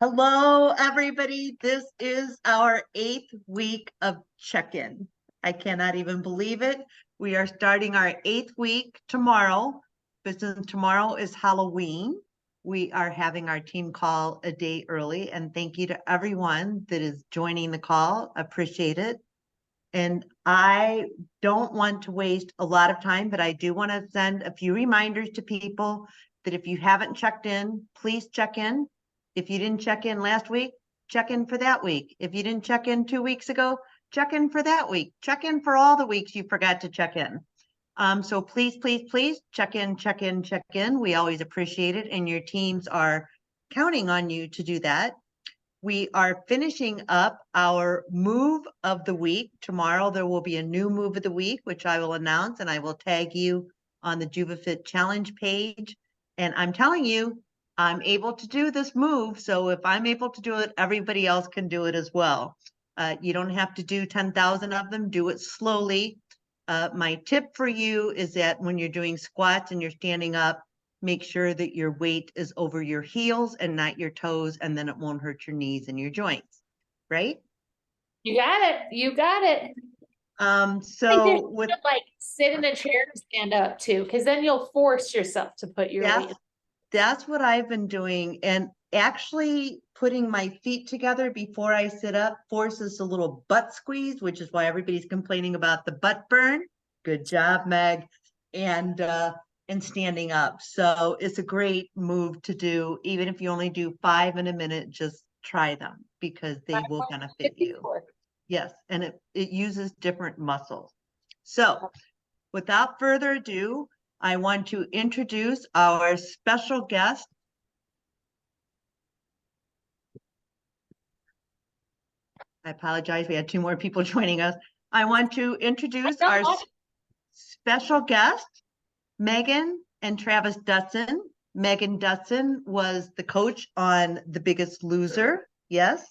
Hello, everybody. This is our 8th week of check-in. I cannot even believe it. We are starting our 8th week tomorrow, but since tomorrow is Halloween, we are having our team call a day early. And thank you to everyone that is joining the call. Appreciate it. And I don't want to waste a lot of time, but I do want to send a few reminders to people that if you haven't checked in, please check in. If you didn't check in last week, check in for that week. If you didn't check in 2 weeks ago, check in for that week. Check in for all the weeks you forgot to check in. So please, please, please check in, check in, check in. We always appreciate it, and your teams are counting on you to do that. We are finishing up our move of the week. Tomorrow, there will be a new move of the week, which I will announce, and I will tag you on the JuvaFit Challenge page. And I'm telling you, I'm able to do this move. So if I'm able to do it, everybody else can do it as well. You don't have to do 10,000 of them. Do it slowly. My tip for you is that when you're doing squats and you're standing up, make sure that your weight is over your heels and not your toes, and then it won't hurt your knees and your joints, right? You got it. You got it. So with like sit in a chair and stand up too, because then you'll force yourself to put your weight. That's what I've been doing. And actually putting my feet together before I sit up forces a little butt squeeze, which is why everybody's complaining about the butt burn. Good job, Meg. And standing up. So it's a great move to do. Even if you only do 5 in a minute, just try them because they will benefit you. Yes, and it uses different muscles. So without further ado, I want to introduce our special guest. I apologize, we had 2 more people joining us. I want to introduce our special guest, Megan and Travis Dutson. Megan Dutson was the coach on The Biggest Loser. Yes.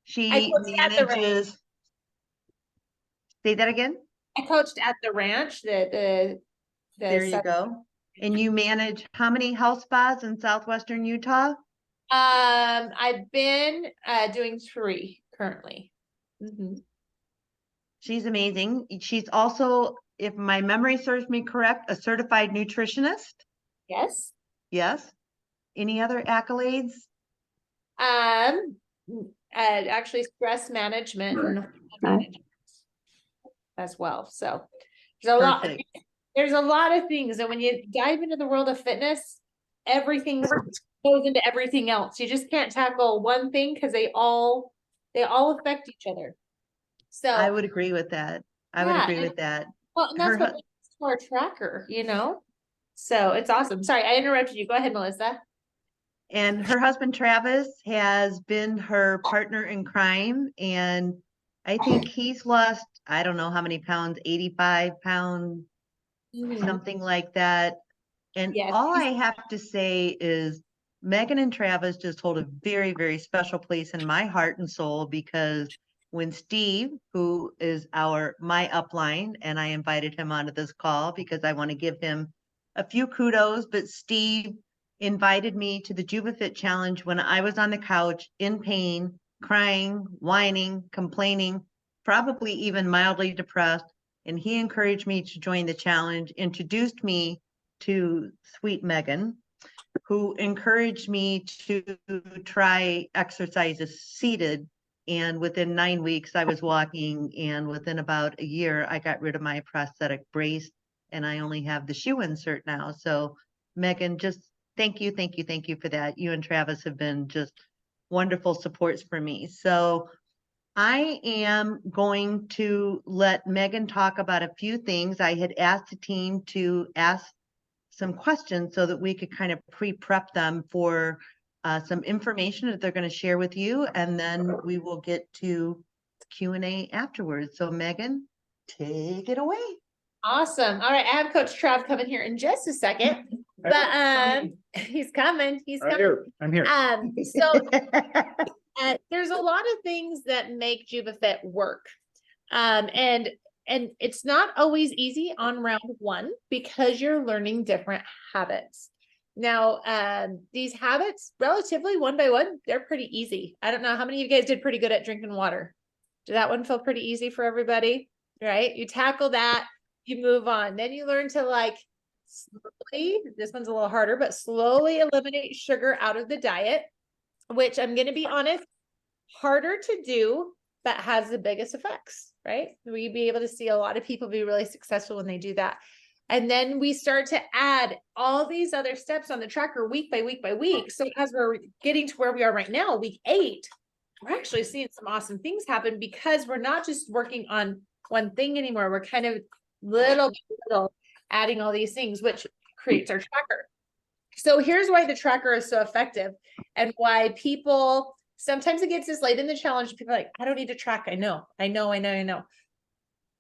She manages. Say that again. I coached at the ranch. There you go. And you manage how many health spas in southwestern Utah? I've been doing 3 currently. She's amazing. She's also, if my memory serves me correct, a certified nutritionist. Yes. Yes. Any other accolades? Actually stress management as well. So there's a lot of things. And when you dive into the world of fitness, everything goes into everything else. You just can't tackle one thing because they all affect each other. So I would agree with that. I would agree with that. Well, and that's what makes our tracker, So it's awesome. Sorry, I interrupted you. Go ahead, Melissa. And her husband, Travis, has been her partner in crime. And I think he's lost, I don't know how many pounds, 85 pounds, something like that. And all I have to say is Megan and Travis just hold a very, very special place in my heart and soul, because when Steve, who is my upline, and I invited him onto this call because I want to give him a few kudos, but Steve invited me to the JuvaFit Challenge when I was on the couch in pain, crying, whining, complaining, probably even mildly depressed. And he encouraged me to join the challenge, introduced me to sweet Megan, who encouraged me to try exercises seated. And within 9 weeks, I was walking. And within about a year, I got rid of my prosthetic brace and I only have the shoe insert now. So Megan, just thank you, thank you, thank you for that. You and Travis have been just wonderful supports for me. So I am going to let Megan talk about a few things. I had asked the team to ask some questions so that we could kind of pre-prep them for some information that they're going to share with you, and then we will get to Q&A afterwards. So Megan, take it away. Awesome. All right, I have Coach Trav coming here in just a second, but he's coming. I'm here. So there's a lot of things that make JuvaFit work, and it's not always easy on round 1 because you're learning different habits. Now, these habits, relatively one by one, they're pretty easy. I don't know how many of you guys did pretty good at drinking water. Did that one feel pretty easy for everybody? Right? You tackle that, you move on. Then you learn to like slowly, this one's a little harder, but slowly eliminate sugar out of the diet, which I'm going to be honest, harder to do, but has the biggest effects, right? We'd be able to see a lot of people be really successful when they do that. And then we start to add all these other steps on the tracker week by week by week. So as we're getting to where we are right now, week 8, we're actually seeing some awesome things happen because we're not just working on one thing anymore. We're kind of little by little adding all these things, which creates our tracker. So here's why the tracker is so effective and why people, sometimes it gets this late in the challenge. People are like, I don't need to track. I know.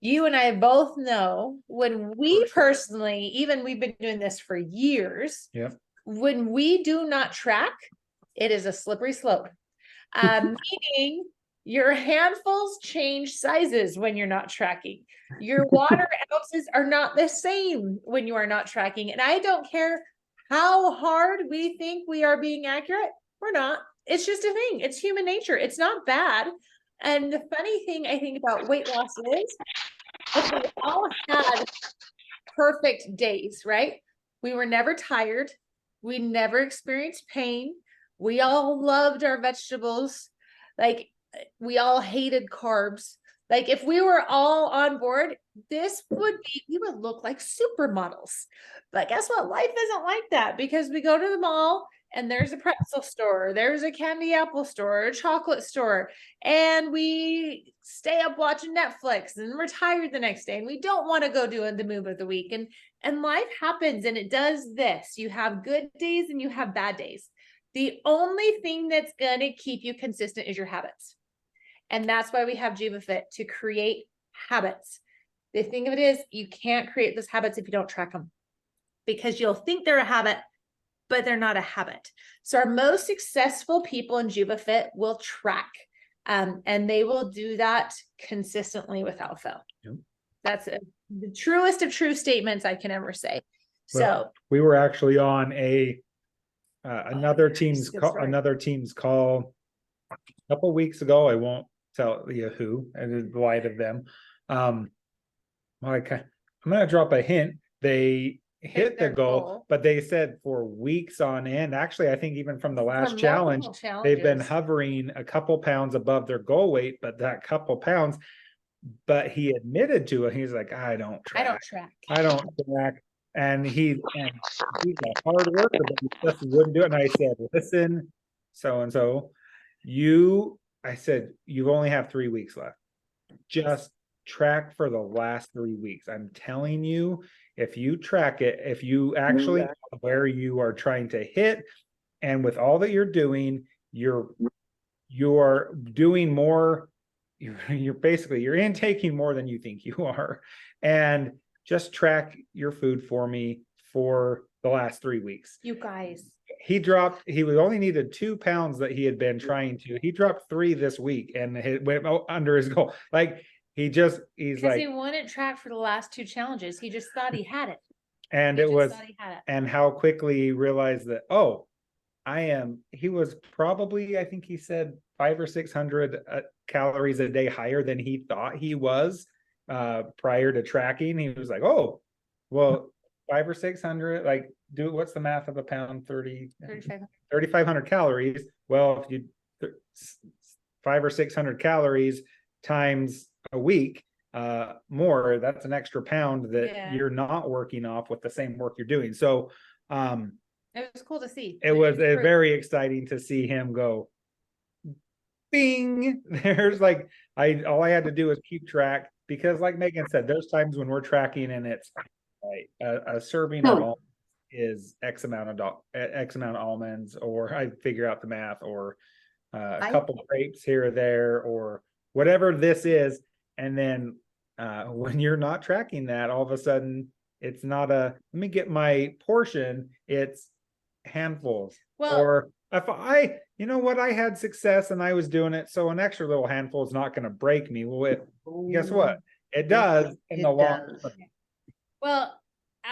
You and I both know when we personally, even we've been doing this for years. Yep. When we do not track, it is a slippery slope. Meaning your handfuls change sizes when you're not tracking. Your water ounces are not the same when you are not tracking. And I don't care how hard we think we are being accurate. We're not. It's just a thing. It's human nature. It's not bad. And the funny thing I think about weight loss is, if we all had perfect days, right? We were never tired. We never experienced pain. We all loved our vegetables. Like, we all hated carbs. Like, if we were all on board, we would look like supermodels. But guess what? Life isn't like that, because we go to the mall and there's a pretzel store, there's a candy apple store, a chocolate store, and we stay up watching Netflix and we're tired the next day and we don't want to go do the move of the week. And life happens and it does this. You have good days and you have bad days. The only thing that's going to keep you consistent is your habits. And that's why we have JuvaFit, to create habits. The thing of it is, you can't create those habits if you don't track them, because you'll think they're a habit, but they're not a habit. So our most successful people in JuvaFit will track, and they will do that consistently without fail. Yep. That's the truest of true statements I can ever say. Well, So we were actually on another team's good call, story. a couple weeks ago. I won't tell you who, in the light of them. I'm gonna drop a hint. They hit the their goal, goal. but they said for weeks on end. Actually, I think even from the last From challenge, multiple they've been challenges. hovering a couple pounds above their goal weight, but that couple pounds. But he admitted to it. He's like, I don't track. I don't track. And he's a hard worker, but he just wouldn't do it. And I said, listen, so-and-so, I said, you only have 3 weeks left. Just track for the last 3 weeks. I'm telling you, if you track it, if you actually know where you are trying to hit, and with all that you're doing, you're doing more, you're intaking more than you think you are. And just track your food for me for the last 3 weeks. You guys. He only needed 2 pounds that he had been trying to. He dropped 3 this week and it went under his goal. Like, he's Because like, he wouldn't track for the last 2 challenges. He just thought he had it. and He it just was, thought he had it. and how quickly he realized that, oh, he was probably, I think he said 500 or 600 calories a day higher than he thought he was prior to tracking. He was like, oh, well, 500 or 600, like, what's the math of a pound? 3,500 calories. Well, if you 500 or 600 calories times a week more, that's an extra pound that you're not working off with the same work you're doing. So it was cool to see. it was very exciting to see him go bing. There's like, all I had to do was keep track, because like Megan said, there's times when we're tracking and it's like a serving of almonds is X amount of almonds, or I figure out the math, or a couple of grapes here or there, or whatever this is. And then when you're not tracking that, all of a sudden it's not let me get my portion, it's handfuls. Well, or if you know what, I had success and I was doing it, so an extra little handful is not going to break me. Well, guess what? It does in the long run. well,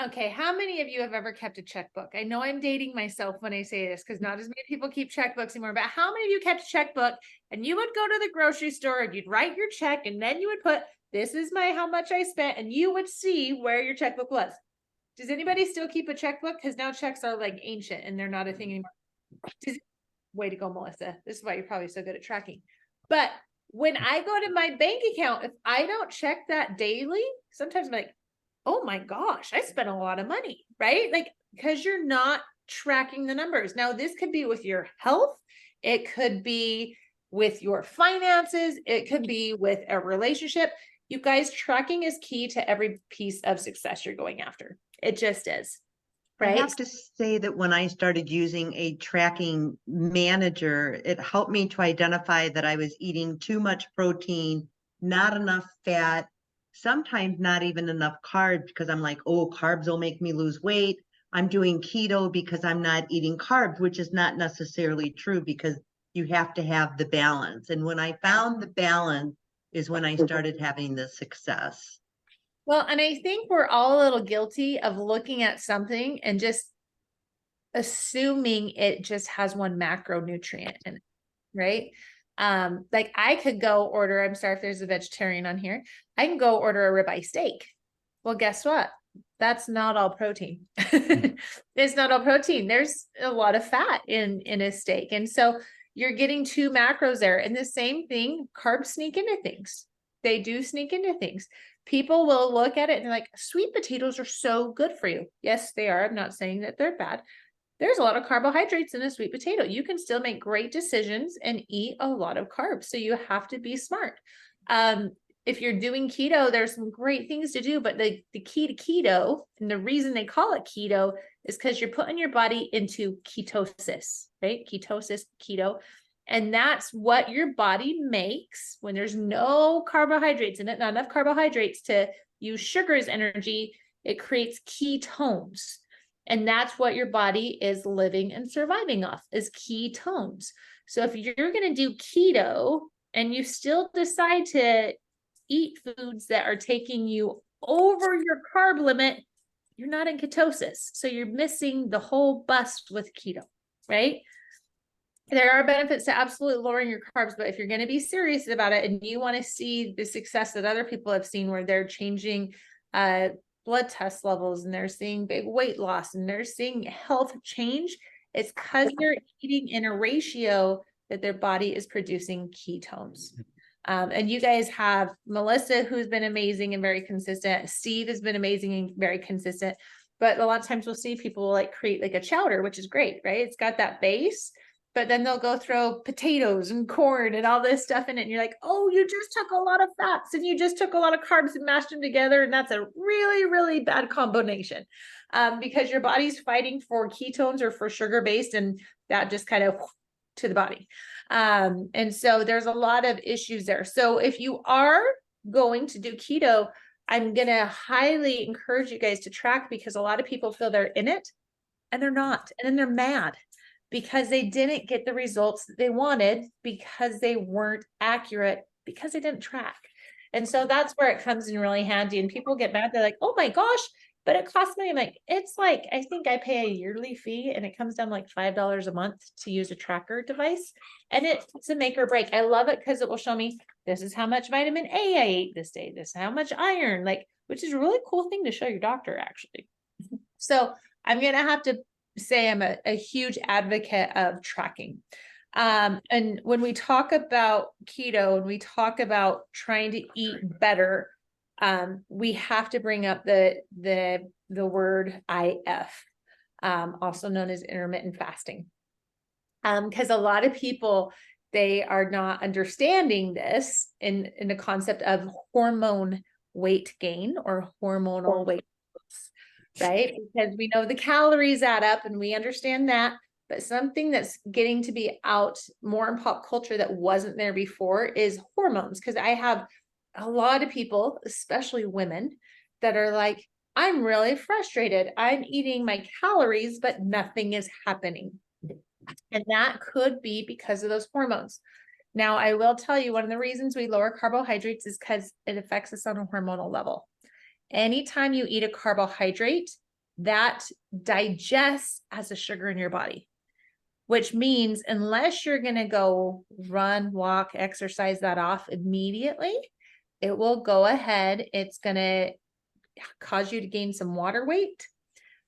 Okay, how many of you have ever kept a checkbook? I know I'm dating myself when I say this because not as many people keep checkbooks anymore, but how many of you kept a checkbook and you would go to the grocery store and you'd write your check and then you would put, this is my how much I spent, and you would see where your checkbook was. Does anybody still keep a checkbook? Because now checks are like ancient and they're not a thing anymore. Way to go, Melissa. This is why you're probably so good at tracking. But when I go to my bank account, if I don't check that daily, sometimes I'm like, oh my gosh, I spent a lot of money, right? Like, because you're not tracking the numbers. Now, this could be with your health, it could be with your finances, it could be with a relationship. You guys, tracking is key to every piece of success you're going after. It just is, I right? have to say that when I started using a tracking manager, it helped me to identify that I was eating too much protein, not enough fat, sometimes not even enough carbs, because I'm like, oh, carbs will make me lose weight. I'm doing keto because I'm not eating carbs, which is not necessarily true because you have to have the balance. And when I found the balance is when I started having the success. Well, and I think we're all a little guilty of looking at something and just assuming it just has one macronutrient in it, right? Like I could go order, I'm sorry if there's a vegetarian on here, I can go order a ribeye steak. Well, guess what? That's not all protein. It's not all protein. There's a lot of fat in a steak. And so you're getting two macros there. And the same thing, carbs sneak into things. They do sneak into things. People will look at it and they're like, sweet potatoes are so good for you. Yes, they are. I'm not saying that they're bad. There's a lot of carbohydrates in a sweet potato. You can still make great decisions and eat a lot of carbs. So you have to be smart. If you're doing keto, there's some great things to do, but the key to keto, and the reason they call it keto is because you're putting your body into ketosis, right? Ketosis, keto. And that's what your body makes when there's no carbohydrates in it, not enough carbohydrates to use sugar as energy. It creates ketones. And that's what your body is living and surviving off is ketones. So if you're going to do keto and you still decide to eat foods that are taking you over your carb limit, you're not in ketosis. So you're missing the whole bus with keto, right? There are benefits to absolutely lowering your carbs, but if you're going to be serious about it and you want to see the success that other people have seen where they're changing blood test levels and they're seeing big weight loss and they're seeing health change, it's because they're eating in a ratio that their body is producing ketones. And you guys have Melissa, who's been amazing and very consistent. Steve has been amazing and very consistent. But a lot of times we'll see people like create like a chowder, which is great, right? It's got that base, but then they'll go throw potatoes and corn and all this stuff in it. And you're like, oh, you just took a lot of fats and you just took a lot of carbs and mashed them together. And that's a really, really bad combination because your body's fighting for ketones or for sugar-based, and that just kind of to the body. And so there's a lot of issues there. So if you are going to do keto, I'm going to highly encourage you guys to track because a lot of people feel they're in it and they're not. And then they're mad because they didn't get the results that they wanted because they weren't accurate because they didn't track. And so that's where it comes in really handy. And people get mad. They're like, oh my gosh, but it costs me. I'm like, it's like, I think I pay a yearly fee and it comes down like $5 a month to use a tracker device. And it's a make or break. I love it because it will show me, this is how much vitamin A I ate this day. This is how much iron, like, which is a really cool thing to show your doctor actually. So I'm going to have to say I'm a huge advocate of tracking. And when we talk about keto and we talk about trying to eat better, we have to bring up the word IF, also known as intermittent fasting. Because a lot of people, they are not understanding this in the concept of hormone weight gain or hormonal weight loss, right? Because we know the calories add up and we understand that, but something that's getting to be out more in pop culture that wasn't there before is hormones. Because I have a lot of people, especially women, that are like, I'm really frustrated. I'm eating my calories, but nothing is happening. And that could be because of those hormones. Now, I will tell you, one of the reasons we lower carbohydrates is because it affects us on a hormonal level. anytime you eat a carbohydrate, that digests as a sugar in your body, which means unless you're going to go run, walk, exercise that off immediately, it will go ahead. It's going to cause you to gain some water weight,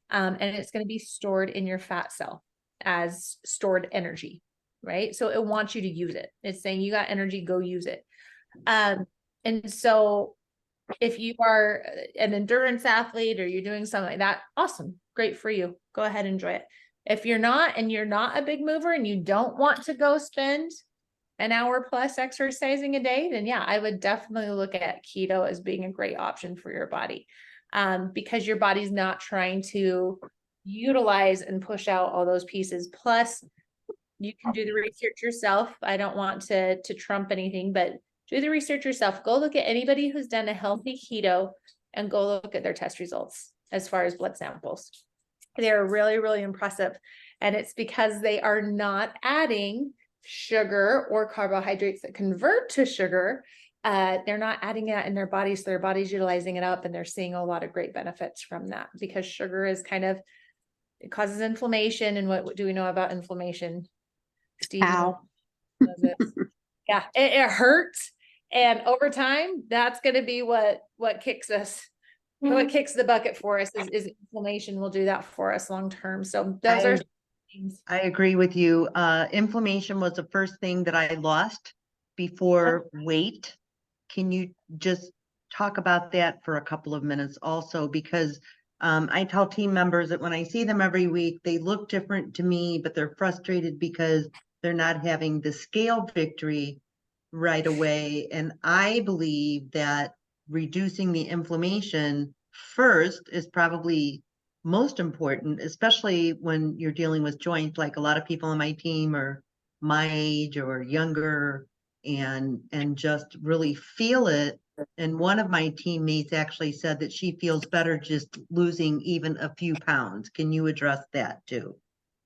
and it's going to be stored in your fat cell as stored energy, right? So it wants you to use it. It's saying you got energy, go use it. And so if you are an endurance athlete or you're doing something like that, awesome, great for you. Go ahead, enjoy it. If you're not, and you're not a big mover and you don't want to go spend an hour plus exercising a day, then yeah, I would definitely look at keto as being a great option for your body. Because your body's not trying to utilize and push out all those pieces. Plus, you can do the research yourself. I don't want to trump anything, but do the research yourself. Go look at anybody who's done a healthy keto and go look at their test results as far as blood samples. They're really, really impressive. And it's because they are not adding sugar or carbohydrates that convert to sugar. They're not adding it in their bodies. So their body's utilizing it up, and they're seeing a lot of great benefits from that, because sugar is it causes inflammation. And what do we know about inflammation? Steve? Ow. Yeah, it hurts. And over time, that's going to be what kicks us. What kicks the bucket for us is inflammation will do that for us long term. So those are things. I agree with you. Inflammation was the first thing that I lost before weight. Can you just talk about that for a couple of minutes also? Because I tell team members that when I see them every week, they look different to me, but they're frustrated because they're not having the scale victory right away. And I believe that reducing the inflammation first is probably most important, especially when you're dealing with joints. Like a lot of people on my team are my age or younger, and just really feel it. And one of my teammates actually said that she feels better just losing even a few pounds. Can you address that too?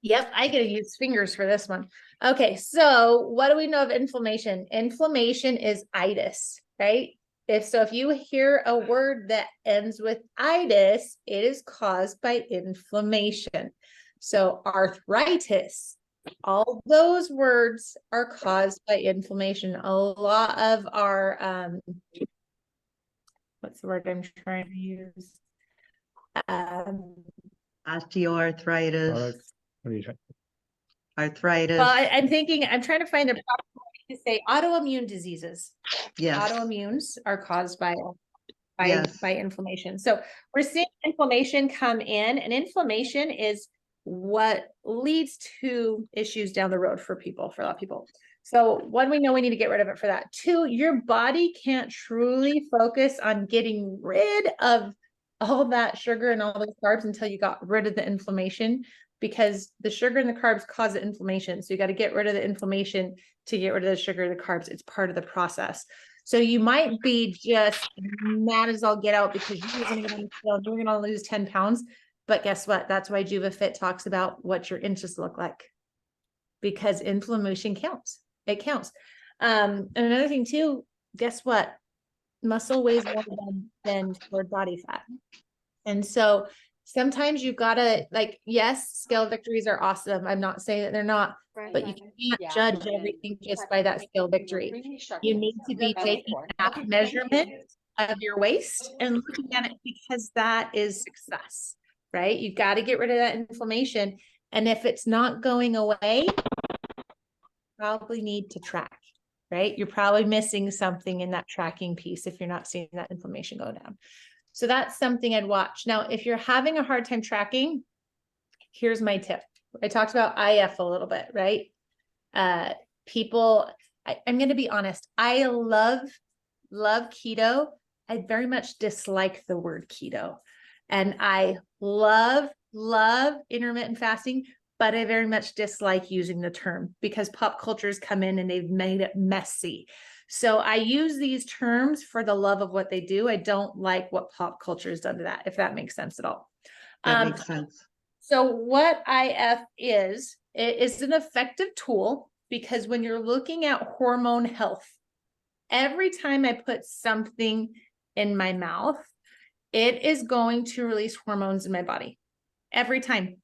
Yep, I gotta use fingers for this one. Okay, so what do we know of inflammation? Inflammation is itis, right? If you hear a word that ends with itis, it is caused by inflammation. So arthritis, all those words are caused by inflammation. A lot of our what's the word I'm trying to use? Osteoarthritis, What are you trying? arthritis. Well, I'm trying to find the proper way to say autoimmune diseases. Yes, Autoimmunes are caused by Yes. inflammation. So we're seeing inflammation come in, and inflammation is what leads to issues down the road for a lot of people. So one, we know we need to get rid of it for that. Two, your body can't truly focus on getting rid of all that sugar and all those carbs until you got rid of the inflammation, because the sugar and the carbs cause the inflammation. So you got to get rid of the inflammation to get rid of the sugar and the carbs. It's part of the process. So you might be just mad as all get out because you're going to lose 10 pounds. But guess what? That's why JuvaFit talks about what your inches look like, because inflammation counts. It counts. And another thing too, guess what? Muscle weighs more than stored body fat. And so sometimes you gotta, like, yes, scale victories are awesome. I'm not saying that they're not, but you can't judge everything just by that scale victory. You need to be taking that measurement of your waist and looking at it, because that is success, right? You've got to get rid of that inflammation. And if it's not going away, probably need to track, right? You're probably missing something in that tracking piece if you're not seeing that inflammation go down. So that's something I'd watch. Now, if you're having a hard time tracking, here's my tip. I talked about IF a little bit, right? People, I'm going to be honest. I love keto. I very much dislike the word keto. And I love intermittent fasting, but I very much dislike using the term because pop cultures come in and they've made it messy. So I use these terms for the love of what they do. I don't like what pop culture has done to that, if that makes sense at all. That makes sense. So what IF is, it is an effective tool, because when you're looking at hormone health, every time I put something in my mouth, it is going to release hormones in my body every time.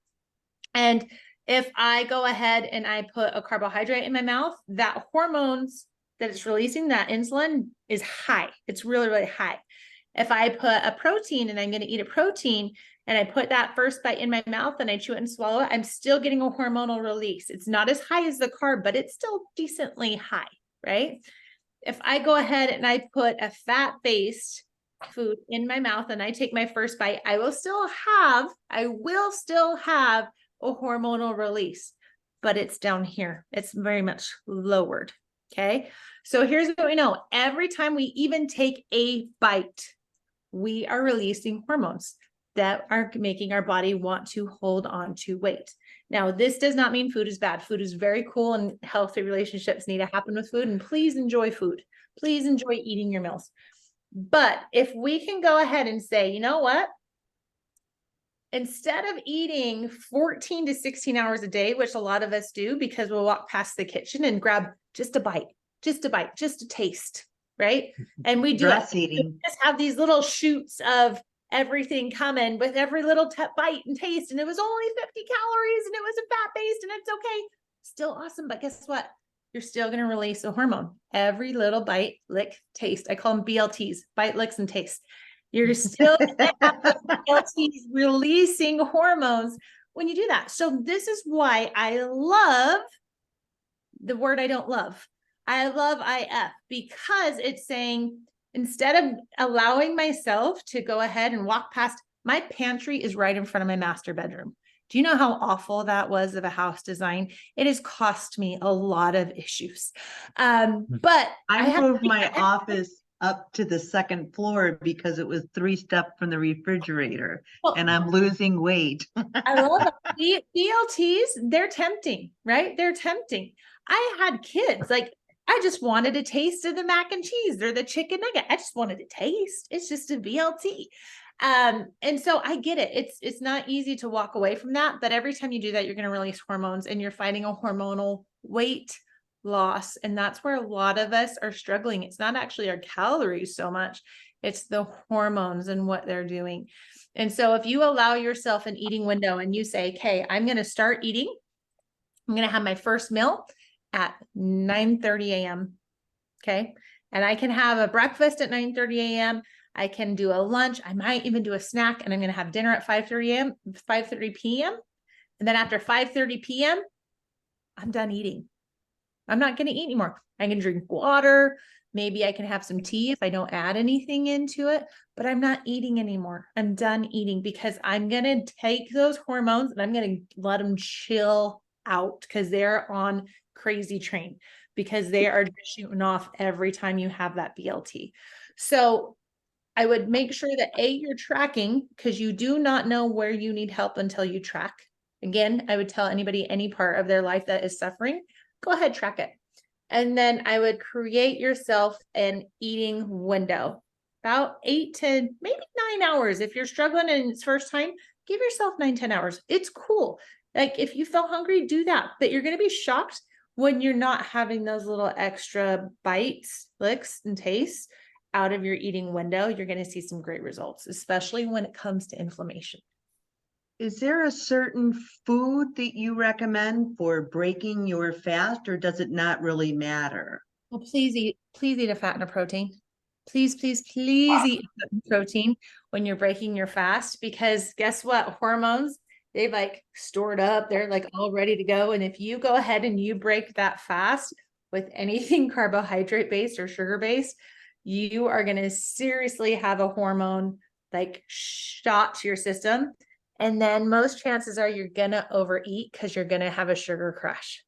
And if I go ahead and I put a carbohydrate in my mouth, that hormones that it's releasing, that insulin, is high. It's really, really high. If I put a protein and I'm going to eat a protein and I put that first bite in my mouth and I chew it and swallow it, I'm still getting a hormonal release. It's not as high as the carb, but it's still decently high, right? If I go ahead and I put a fat-based food in my mouth and I take my first bite, I will still have a hormonal release, but it's down here. It's very much lowered. Okay. So here's what we know. Every time we even take a bite, we are releasing hormones that are making our body want to hold on to weight. Now, this does not mean food is bad. Food is very cool, and healthy relationships need to happen with food. And please enjoy food. Please enjoy eating your meals. But if we can go ahead and say, you know what? Instead of eating 14 to 16 hours a day, which a lot of us do because we'll walk past the kitchen and grab just a bite, just a taste, right? And we do Dress eating. just have these little shoots of everything coming with every little bite and taste. And it was only 50 calories and it was a fat-based and it's okay. Still awesome. But guess what? You're still going to release a hormone. Every little bite, lick, taste. I call them BLTs, bite, licks, and taste. You're still releasing hormones when you do that. So this is why I love the word I don't love. I love IF, because it's saying, instead of allowing myself to go ahead and walk past, my pantry is right in front of my master bedroom. Do you know how awful that was of a house design? It has cost me a lot of issues. But I moved my office up to the second floor because it was 3 steps from the refrigerator, and I'm losing weight. I love it. BLTs, they're tempting, right? They're tempting. I had kids, like, I just wanted a taste of the mac and cheese or the chicken nugget. I just wanted a taste. It's just a BLT. And so I get it. It's not easy to walk away from that, but every time you do that, you're going to release hormones and you're fighting a hormonal weight loss. And that's where a lot of us are struggling. It's not actually our calories so much. It's the hormones and what they're doing. And so if you allow yourself an eating window and you say, okay, I'm going to start eating, I'm going to have my first meal at 9:30 a.m. Okay. And I can have a breakfast at 9:30 a.m. I can do a lunch. I might even do a snack, and I'm going to have dinner at 5:30 p.m. And then after 5:30 p.m., I'm done eating. I'm not going to eat anymore. I can drink water. Maybe I can have some tea if I don't add anything into it, but I'm not eating anymore. I'm done eating because I'm going to take those hormones and I'm going to let them chill out because they're on crazy train, because they are shooting off every time you have that BLT. So I would make sure that you're tracking, because you do not know where you need help until you track. Again, I would tell anybody, any part of their life that is suffering, go ahead, track it. And then I would create yourself an eating window, about 8 to maybe 9 hours. If you're struggling and it's first time, give yourself 9-10 hours. It's cool. Like, if you feel hungry, do that. But you're going to be shocked when you're not having those little extra bites, licks, and tastes out of your eating window. You're going to see some great results, especially when it comes to inflammation. Is there a certain food that you recommend for breaking your fast, or does it not really matter? Well, please eat a fat and a protein. Please eat protein when you're breaking your fast, because guess what? Hormones, they've like stored up. They're like all ready to go. And if you go ahead and you break that fast with anything carbohydrate based or sugar based, you are going to seriously have a hormone like shot to your system. And then most chances are you're going to overeat because you're going to have a sugar crash,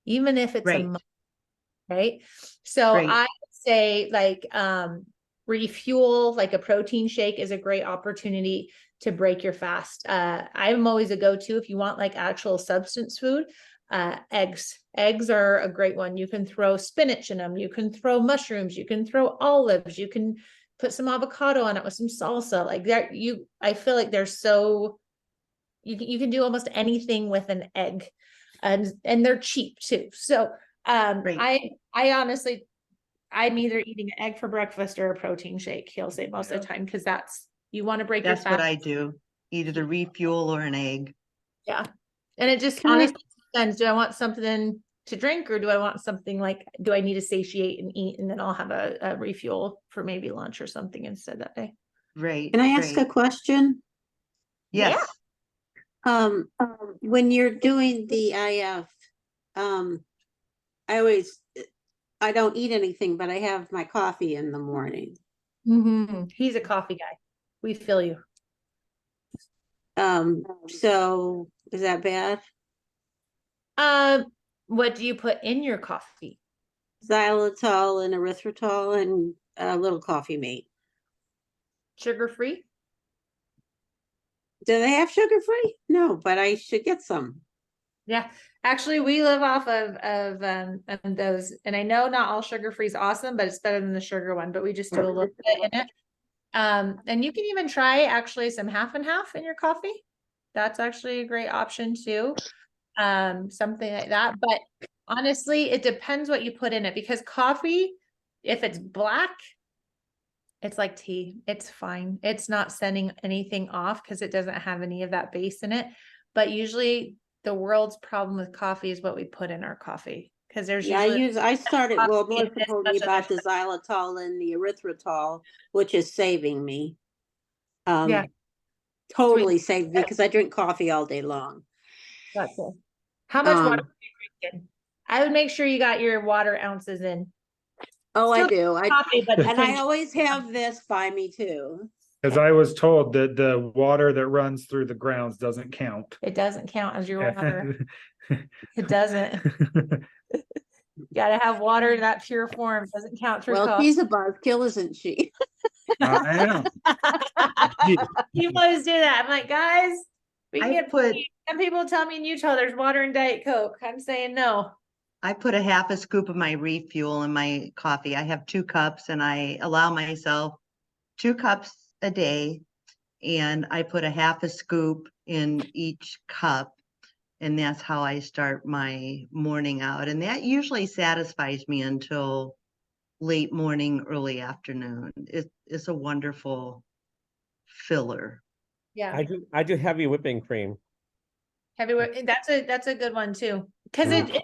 even if it's Right. a month, right? So Right. I would say, like, refuel, like a protein shake is a great opportunity to break your fast. I'm always a go-to if you want like actual substance food. Eggs are a great one. You can throw spinach in them. You can throw mushrooms. You can throw olives. You can put some avocado on it with some salsa like that. I feel like there's you can do almost anything with an egg, and they're cheap too. So, Right. I honestly, I'm either eating an egg for breakfast or a protein shake, he'll say most of the time, because that's You want to break your That's what fast. I do, either the refuel or an egg. Yeah. And it just Can I- honestly depends. Do I want something to drink, or do I want something like, do I need to satiate and eat, and then I'll have a refuel for maybe lunch or something instead that day? Right. Can I ask a right. question? Yes. When you're doing the IF, I don't eat anything, but I have my coffee in the morning. He's a coffee guy. We feel you. So is that bad? What do you put in your coffee? Xylitol and erythritol and a little coffee mate. Sugar free? Do they have sugar free? No, but I should get some. Yeah, actually, we live off of those, and I know not all sugar free is awesome, but it's better than the sugar one. But we just do a little bit in it. And you can even try actually some half and half in your coffee. That's actually a great option too. Something like that. But honestly, it depends what you put in it, because coffee, if it's black, it's like tea. It's fine. It's not sending anything off because it doesn't have any of that base in it. But usually the world's problem with coffee is what we put in our coffee. Because there's Yeah, usually I started, well, coffee in Melissa this told me much other about the xylitol and the erythritol, which is saving me. Yeah. Totally saved me because I drink coffee all day long. Gotcha. How much water Um, are you drinking? I would make sure you got your water ounces in. Oh, I Still do. coffee, but And I drink- always have this by me too. Because I was told that the water that runs through the grounds doesn't count. it doesn't count as your water. It doesn't. You gotta have water in that pure form. It doesn't count through Well, coffee. she's a buzzkill, isn't she? I am. People always do that. I'm like, guys, we can I get put some people tell me in Utah there's water in Diet Coke. I'm saying no. I put a half a scoop of my refuel in my coffee. I have 2 cups and I allow myself 2 cups a day. And I put a half a scoop in each cup. And that's how I start my morning out. And that usually satisfies me until late morning, early afternoon. It's a wonderful filler. Yeah. I do heavy whipping cream. Heavyweight. That's a good one too. Because Mm.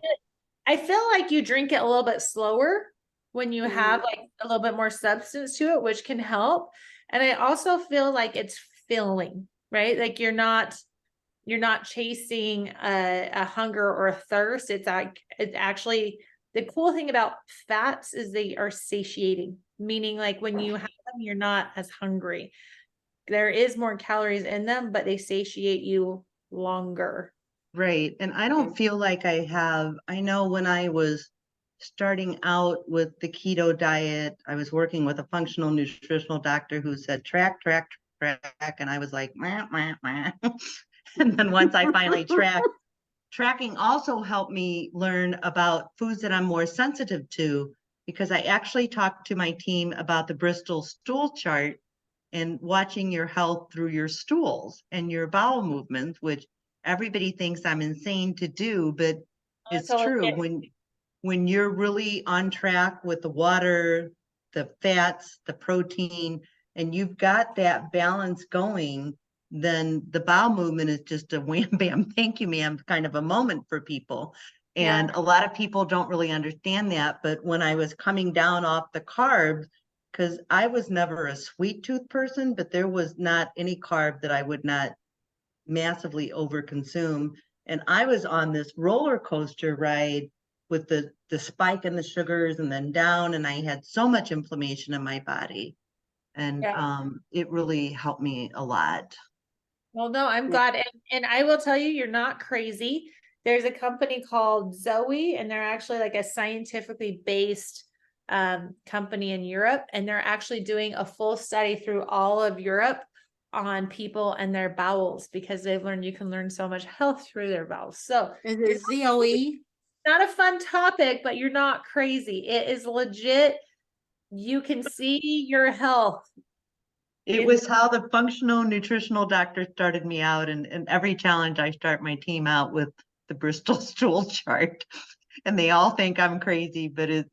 I feel like you drink it a little bit slower when you Mhm. have like a little bit more substance to it, which can help. And I also feel like it's filling, right? Like you're not chasing a hunger or a thirst. It's actually the cool thing about fats is they are satiating, meaning like when you have them, you're not as hungry. There is more calories in them, but they satiate you longer. Right. And I don't feel like I know when I was starting out with the keto diet, I was working with a functional nutritional doctor who said, track. And I was like, meh, meh, meh. And then once I finally tracked, tracking also helped me learn about foods that I'm more sensitive to, because I actually talked to my team about the Bristol stool chart and watching your health through your stools and your bowel movements, which everybody thinks I'm insane to do, but it's Totally true. get it. When you're really on track with the water, the fats, the protein, and you've got that balance going, then the bowel movement is just a wham bam thank you ma'am kind of a moment for people. And a lot of people don't really understand that. But when I was coming down off the carbs, because I was never a sweet tooth person, but there was not any carb that I would not massively overconsume. And I was on this roller coaster ride with the spike in the sugars and then down, and I had so much inflammation in my body. And it really helped me a lot. Well, no, I'm glad. And I will tell you, you're not crazy. There's a company called Zoe, and they're actually like a scientifically based company in Europe. And they're actually doing a full study through all of Europe on people and their bowels, because they've learned you can learn so much health through their bowels. So Is it ZOE? not a fun topic, but you're not crazy. It is legit. You can see your health. It was how the functional nutritional doctor started me out, and every challenge I start my team out with the Bristol stool chart, and they all think I'm crazy, but There's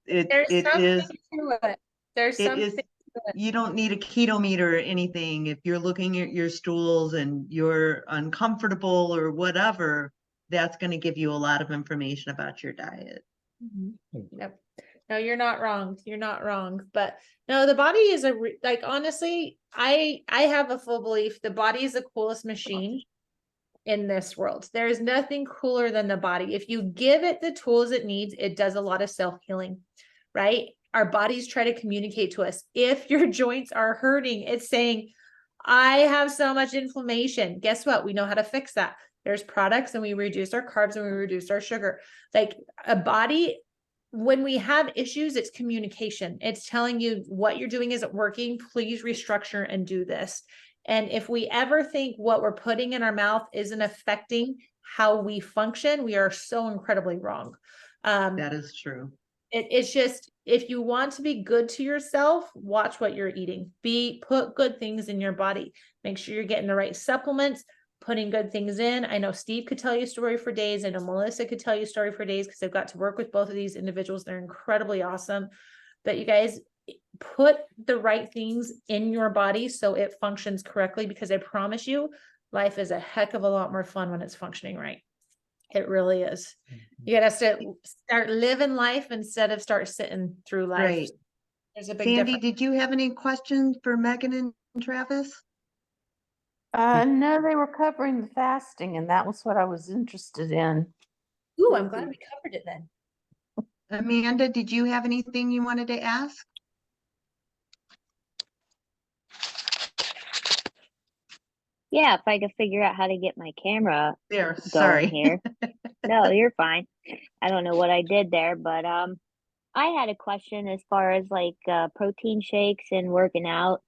something is to it. There's it something is to you don't need a keto meter or anything. If you're looking at your stools and you're uncomfortable or whatever, that's going to give you a lot of information about your diet. Yep. No, you're not wrong. You're not wrong. But no, the body is like, honestly, I have a full belief the body is the coolest machine in this world. There is nothing cooler than the body. If you give it the tools it needs, it does a lot of self-healing, right? Our bodies try to communicate to us. If your joints are hurting, it's saying, I have so much inflammation. Guess what? We know how to fix that. There's products, and we reduce our carbs and we reduce our sugar. Like a body, when we have issues, it's communication. It's telling you what you're doing isn't working. Please restructure and do this. And if we ever think what we're putting in our mouth isn't affecting how we function, we are so incredibly wrong. That is true. It's just, if you want to be good to yourself, watch what you're eating. Put good things in your body. Make sure you're getting the right supplements, putting good things in. I know Steve could tell you a story for days. I know Melissa could tell you a story for days because I've got to work with both of these individuals. They're incredibly awesome. But you guys, put the right things in your body so it functions correctly, because I promise you, life is a heck of a lot more fun when it's functioning right. It really is. You gotta start living life instead of start sitting through life. Right. There's a big Sandy, difference. did you have any questions for Megan and Travis? No, they were covering the fasting, and that was what I was interested in. Ooh, I'm glad we covered it then. Amanda, did you have anything you wanted to ask? Yeah, if I could figure out how to get my camera There, going sorry. here. No, you're fine. I don't know what I did there, but I had a question as far as like protein shakes and working out.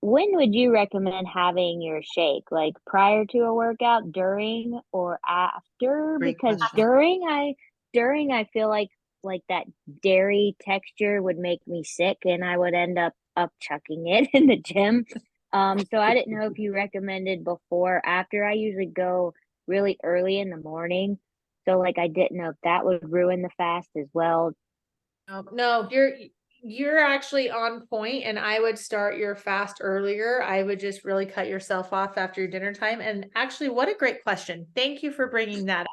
When would you recommend having your shake? Like prior to a workout, during, or after? Great Because question. during I feel like that dairy texture would make me sick and I would end up chucking it in the gym. So I didn't know if you recommended before, after. I usually go really early in the morning. So like I didn't know if that would ruin the fast as well. No, you're actually on point, and I would start your fast earlier. I would just really cut yourself off after your dinner time. And actually, what a great question. Thank you for bringing that up.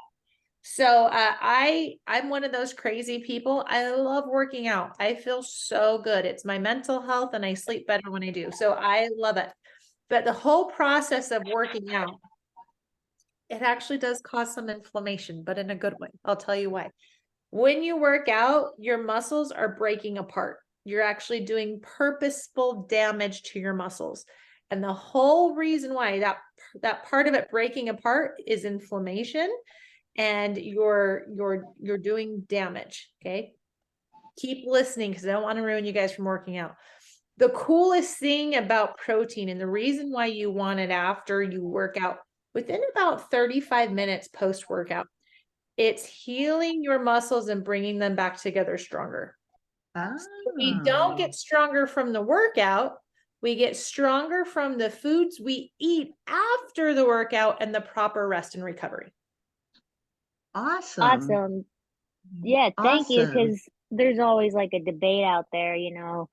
So I'm one of those crazy people. I love working out. I feel so good. It's my mental health, and I sleep better when I do. So I love it. But the whole process of working out, it actually does cause some inflammation, but in a good way. I'll tell you why. When you work out, your muscles are breaking apart. You're actually doing purposeful damage to your muscles. And the whole reason why that part of it breaking apart is inflammation, and you're doing damage. Okay. Keep listening, because I don't want to ruin you guys from working out. The coolest thing about protein, and the reason why you want it after you work out, within about 35 minutes post-workout, it's healing your muscles and bringing them back together stronger. We don't get stronger from the workout. We get stronger from the foods we eat after the workout and the proper rest and recovery. Awesome. Awesome. Yeah, thank you. Awesome. Because there's always like a debate out there, you know.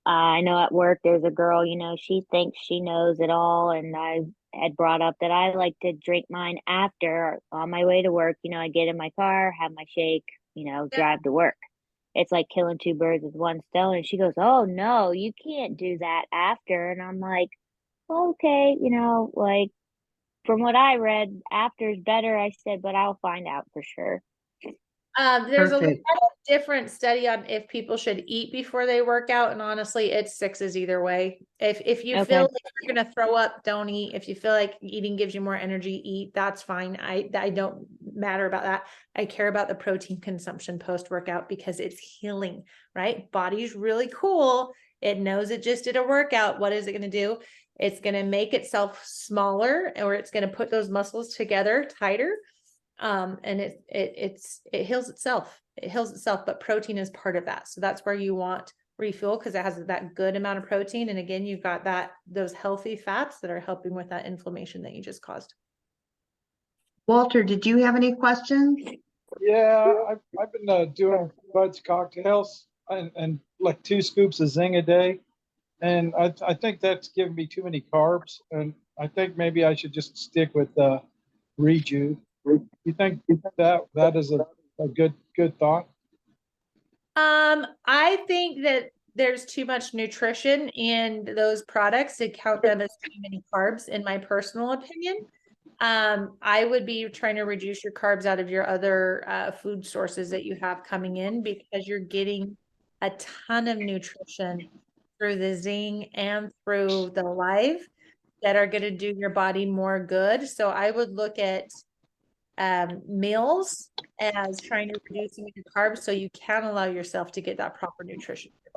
I know at work there's a girl, you know, she thinks she knows it all. And I had brought up that I like to drink mine after, on my way to work. You know, I get in my car, have my shake, you know, drive to work. It's like killing two birds with one stone. And she goes, "Oh, no, you can't do that after." And I'm like, well, okay, you know, like from what I read, after is better. I said, but I'll find out for sure. There's a Perfect. different study on if people should eat before they work out, and honestly, it's sixes either way. If you Okay. feel like you're gonna throw up, don't eat. If you feel like eating gives you more energy, eat. That's fine. I don't matter about that. I care about the protein consumption post-workout because it's healing, right? Body's really cool. It knows it just did a workout. What is it gonna do? It's gonna make itself smaller, or it's gonna put those muscles together tighter. And it heals itself. It heals itself, but protein is part of that. So that's where you want refuel, because it has that good amount of protein. And again, you've got those healthy fats that are helping with that inflammation that you just caused. Walter, did you have any questions? Yeah, I've been doing Bud's cocktails and like 2 scoops of Zing a day. And I think that's giving me too many carbs, and I think maybe I should just stick with Reju. You think that is a good thought? I think that there's too much nutrition in those products to count them as too many carbs, in my personal opinion. I would be trying to reduce your carbs out of your other food sources that you have coming in, because you're getting a ton of nutrition through the Zing and through the Live that are going to do your body more good. So I would look at meals as trying to reduce some of your carbs so you can allow yourself to get that proper nutrition in your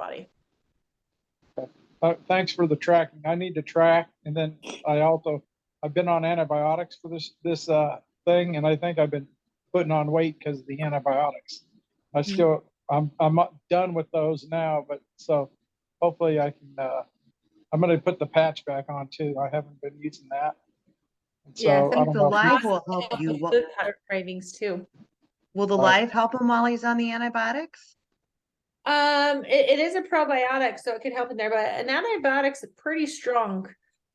body. Thanks for the tracking. I need to track, and then I've been on antibiotics for this thing, and I think I've been putting on weight because of the antibiotics. I'm not done with those now, but so hopefully I can. I'm going to put the patch back on too. I haven't been using that. And so Yeah, I think the Live will help you. Cravings too. Will the Live help him while he's on the antibiotics? It is a probiotic, so it could help in there, but an antibiotic's pretty strong.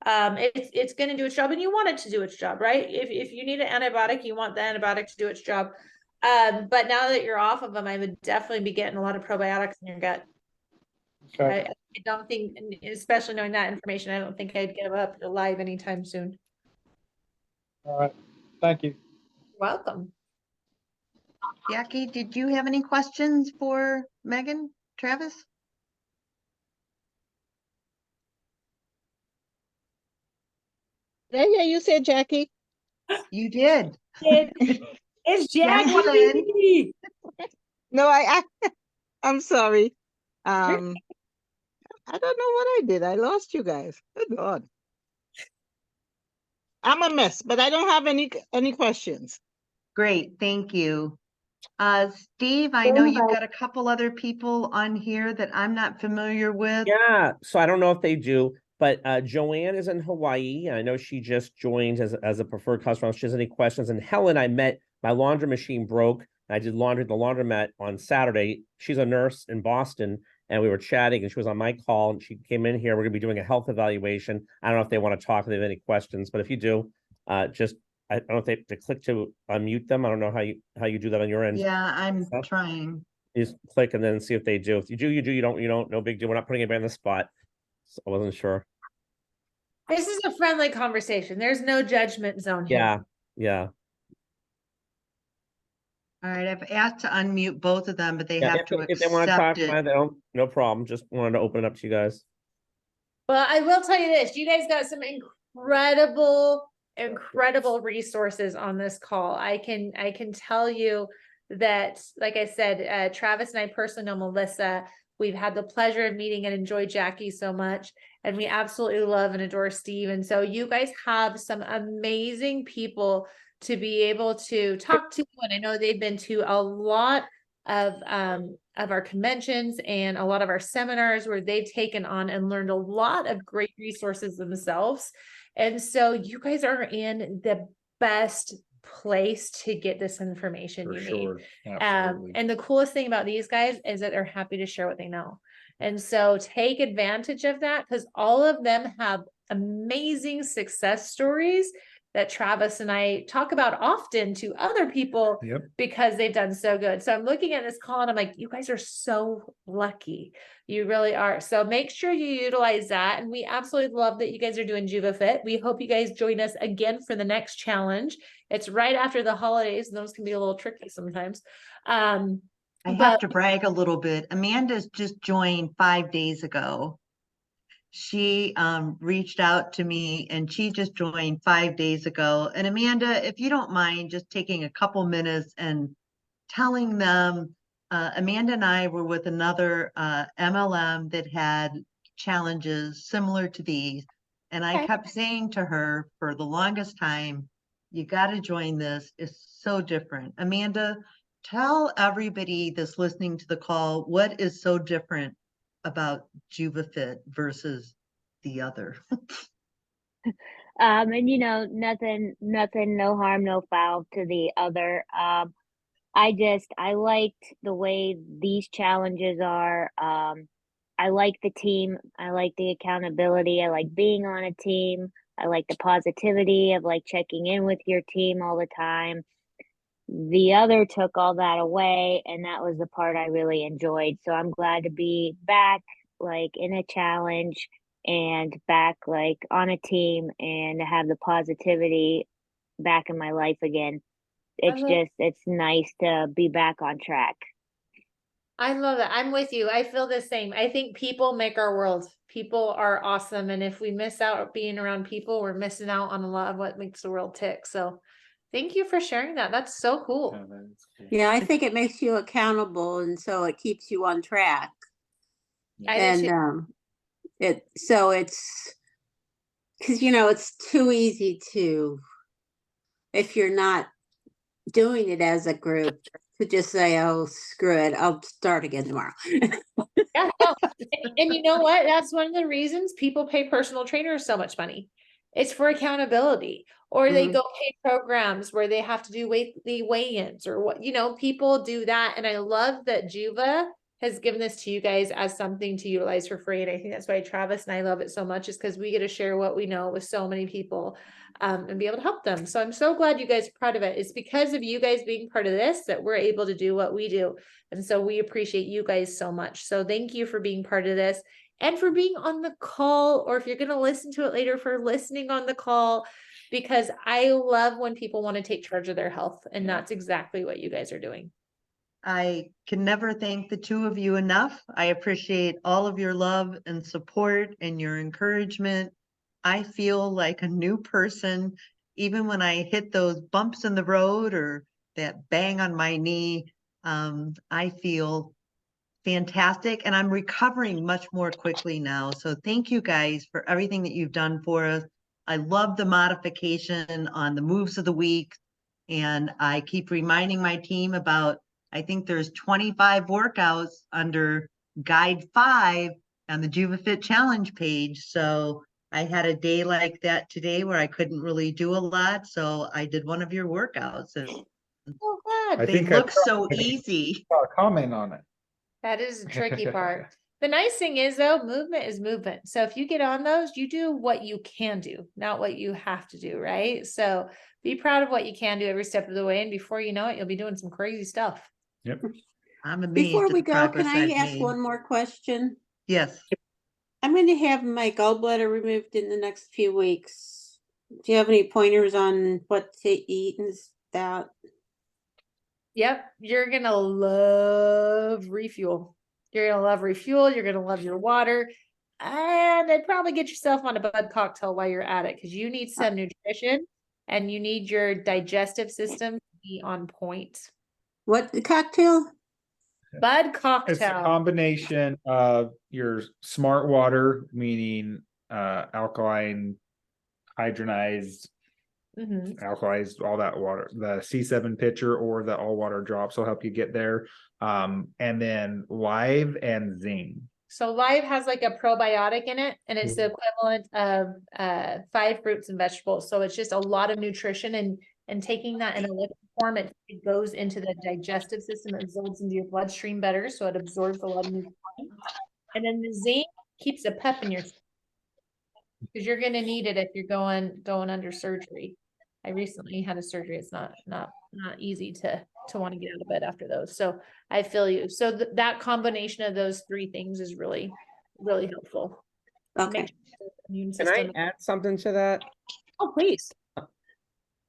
It's going to do its job, and you want it to do its job, right? If you need an antibiotic, you want the antibiotic to do its job. But now that you're off of them, I would definitely be getting a lot of probiotics in your gut. Okay. I don't think, especially knowing that information, I don't think I'd give up Live anytime soon. All right. Thank you. You're welcome. Jackie, did you have any questions for Megan, Travis? Did I hear you say Jackie? You did. It's Jacqueline. Jackie. No, I'm sorry. I don't know what I did. I lost you guys. Good Lord. I'm a mess, but I don't have any questions. Great, thank you. Steve, I know you've got a couple other people on here that I'm not familiar with. Yeah, so I don't know if they do, but Joanne is in Hawaii. I know she just joined as a preferred customer. If she has any questions. And Helen, I met, my laundry machine broke. I did laundry at the laundromat on Saturday. She's a nurse in Boston, and we were chatting, and she was on my call, and she came in here. We're going to be doing a health evaluation. I don't know if they want to talk, if they have any questions, but if you do, just, I don't know if they have to click to unmute them. I don't know how you do that on your end. Yeah, I'm trying. You just click and then see if they do. If you do, you do. You don't. No big deal. We're not putting anybody on the spot. So I wasn't sure. This is a friendly conversation. There's no judgment zone here. Yeah. All right, I've asked to unmute both of them, but they have to If they want to talk, accept fine, it. they don't. No problem. Just wanted to open it up to you guys. Well, I will tell you this, you guys got some incredible resources on this call. I can tell you that, like I said, Travis and I personally know Melissa. We've had the pleasure of meeting and enjoy Jackie so much. And we absolutely love and adore Steve. And so you guys have some amazing people to be able to talk to. And I know they've been to a lot of our conventions and a lot of our seminars where they've taken on and learned a lot of great resources themselves. And so you guys are in the best place to get this information you need. And the coolest thing about these guys is that they're happy to share what they know. And so take advantage of that, because all of them have amazing success stories that Travis and I talk about often to other people because they've done so good. So I'm looking at this call and I'm like, you guys are so lucky. You really are. So make sure you utilize that. And we absolutely love that you guys are doing JuvaFit. We hope you guys join us again for the next challenge. It's right after the holidays, and those can be a little tricky sometimes. I have to brag a little bit. Amanda's just joined 5 days ago. She reached out to me and she just joined 5 days ago. And Amanda, if you don't mind just taking a couple minutes and telling them, Amanda and I were with another MLM that had challenges similar to these. And I kept saying to her for the longest time, you got to join this. It's so different. Amanda, tell everybody that's listening to the call what is so different about JuvaFit versus the other. And nothing, no harm, no foul to the other. I liked the way these challenges are. I like the team. I like the accountability. I like being on a team. I like the positivity of like checking in with your team all the time. The other took all that away, and that was the part I really enjoyed. So I'm glad to be back, like in a challenge and back like on a team and to have the positivity back in my life again. It's love- just, it's nice to be back on track. I love that. I'm with you. I feel the same. I think people make our world. People are awesome. And if we miss out being around people, we're missing out on a lot of what makes the world tick. So thank you for sharing that. That's so cool. Yeah, I think it makes you accountable and so it keeps you on track. I do And too. so it's because it's too easy to, if you're not doing it as a group, to just say, oh, screw it, I'll start again tomorrow. Yeah, no. And you know what? That's one of the reasons people pay personal trainers so much money. It's for accountability, or they Mhm. go pay programs where they have to do weekly weigh-ins or what, people do that. And I love that Juva has given this to you guys as something to utilize for free. And I think that's why Travis and I love it so much, is because we get to share what we know with so many people and be able to help them. So I'm so glad you guys are proud of it. It's because of you guys being part of this that we're able to do what we do. And so we appreciate you guys so much. So thank you for being part of this and for being on the call, or if you're going to listen to it later, for listening on the call, because I love when people want to take charge of their health. And that's exactly what you guys are doing. I can never thank the two of you enough. I appreciate all of your love and support and your encouragement. I feel like a new person, even when I hit those bumps in the road or that bang on my knee. I feel fantastic, and I'm recovering much more quickly now. So thank you guys for everything that you've done for us. I love the modification on the moves of the week. And I keep reminding my team about, I think there's 25 workouts under guide 5 on the JuvaFit challenge page. So I had a day like that today where I couldn't really do a lot. So I did one of your workouts and Oh, glad. I they think I look so easy. saw a comment on it. That is the tricky part. The nice thing is, though, movement is movement. So if you get on those, you do what you can do, not what you have to do, right? So be proud of what you can do every step of the way. And before you know it, you'll be doing some crazy stuff. Yep. I'm amazed Before at we the go, can progress I I've ask made. one more question? Yes. I'm going to have my gallbladder removed in the next few weeks. Do you have any pointers on what to eat and that? Yep, you're gonna love Refuel. You're gonna love Refuel. You're gonna love your water. And I'd probably get yourself on a Bud cocktail while you're at it, because you need some nutrition and you need your digestive system to be on point. What cocktail? Bud It's a cocktail. combination of your smart water, meaning alkaline, hydronized, Mhm. alkalized, all that water. The C7 pitcher or the all water drops will help you get there. And then Live and Zing. So Live has like a probiotic in it, and it's the equivalent of 5 fruits and vegetables. So it's just a lot of nutrition, and taking that in a liquid form, it goes into the digestive system, it absorbs into your bloodstream better, so it absorbs a lot of nutrients. And then the zinc keeps a pep in your, because you're gonna need it if you're going under surgery. I recently had a surgery. It's not easy to want to get out of bed after those. So I feel you. So that combination of those 3 things is really, really helpful. Okay. Make sure the immune Can I system. add something to that? Oh, please.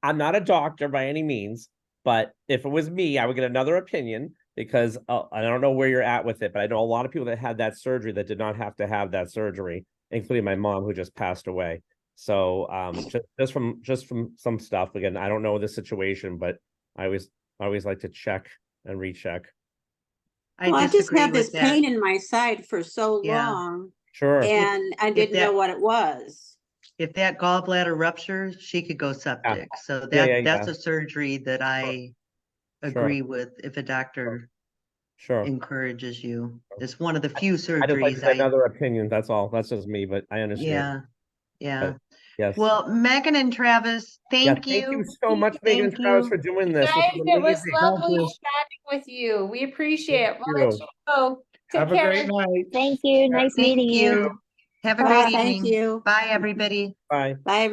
I'm not a doctor by any means, but if it was me, I would get another opinion, because I don't know where you're at with it, but I know a lot of people that had that surgery that did not have to have that surgery, including my mom, who just passed away. So just from some stuff, again, I don't know the situation, but I always like to check and recheck. Well, I just disagree had this with that. pain in my side for so Yeah. long Sure. and I didn't know that- what it was. If that gallbladder ruptures, she could go septic. So that's Yeah. a surgery that I agree with if a doctor Sure. encourages you. It's one of the few I just like to surgeries get another opinion. That's all. That's just me, but I understand. yeah. Yes. Well, Megan and Travis, thank Thank you you. so much, Megan and Thank Travis, you. for doing this. This Guys, is it was amazing. lovely chatting with you. We appreciate it. Thank We'll let you. you go. Take Have a care. great night. Thank you. Nice Thank meeting you. you. Have a Bye, great thank evening. you. Bye, everybody. Bye. Bye, everybody.